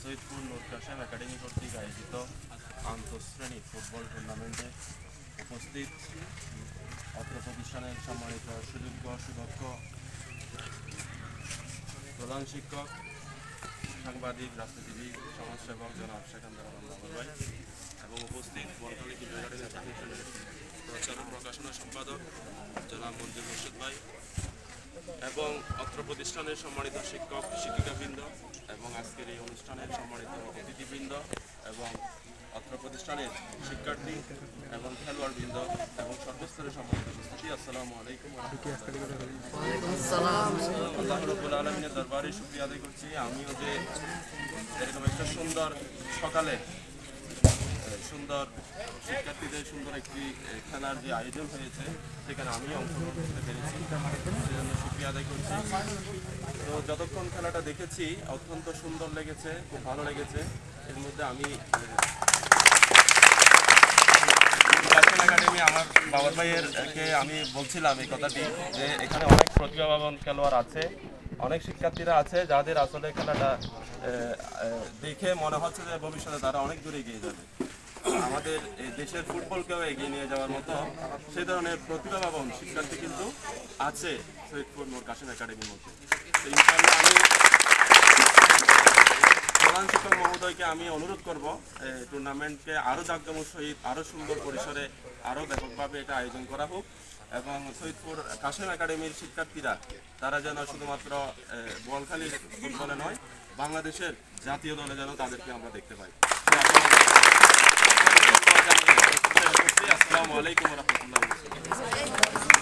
সৈয়দপুর নূর Kashem academy কর্তৃক আয়োজিত আন্তঃশ্রেণী football টুর্নামেন্টে উপস্থিত অত্র প্রতিষ্ঠানের সম্মানিত সুযোগ্য সুদক্ষ প্রধান শিক্ষক, সাংবাদিক, রাজনীতিবিদ, সমাজসেবক জনাব সেকান্দার আলম ভাই এবং উপস্থিত বনখালী একাডেমির প্রচার প্রকাশনা সম্পাদক জনাব মঞ্জুর মুর্শিদ ভাই এবং অত্র প্রতিষ্ঠানের সম্মানিত শিক্ষক শিক্ষিকাবৃন্দ এবং আজকের এই অনুষ্ঠানের সম্মানিত অতিথিবৃন্দ এবং অত্র প্রতিষ্ঠানের শিক্ষার্থী এবং খেলোয়াড়বৃন্দ এবং সর্বস্তরের সম্মানিত উপস্থিতি, আসসালামু আলাইকুম। আল্লাহ রাব্বুল আলামিনের দরবারে শুকরিয়া আদায় করছি আমিও যে এরকম একটা সুন্দর সকালে সুন্দর শিক্ষার্থীদের সুন্দর একটি খেলার যে আয়োজন হয়েছে সেখানে আমি অংশগ্রহণ করতে পেরেছি, সেজন্য শুকরিয়া আদায় করছি। তো যতক্ষণ খেলাটা দেখেছি অত্যন্ত সুন্দর লেগেছে, খুব ভালো লেগেছে। এর মধ্যে আমি কাশেম একাডেমি আমার বাবার ভাইয়েরকে আমি বলছিলাম এই কথাটি যে এখানে অনেক প্রতিভাবান খেলোয়াড় আছে, অনেক শিক্ষার্থীরা আছে যাদের আসলে খেলাটা দেখে মনে হচ্ছে যে ভবিষ্যতে তারা অনেক দূরে এগিয়ে যাবে। আমাদের এই দেশের ফুটবলকেও এগিয়ে নিয়ে যাওয়ার মতো সেই ধরনের প্রতিভাবান শিক্ষার্থী কিন্তু আছে সৈয়দপুর নূর কাশেম একাডেমির মধ্যে। তো ইনশাআল্লাহ আমি প্রধান শিক্ষক মহোদয়কে আমি অনুরোধ করব টুর্নামেন্টকে আরও জাঁকজমক সহিত আরও সুন্দর পরিসরে আরও ব্যাপকভাবে এটা আয়োজন করা হোক এবং সৈয়দপুর কাশেম একাডেমির শিক্ষার্থীরা তারা যেন শুধুমাত্র বলখালীর ফুটবলে নয় বাংলাদেশের জাতীয় দলে যেন তাদেরকে আমরা দেখতে পাই। আসসালামু আলাইকুম ওয়া রাহমাতুল্লাহি।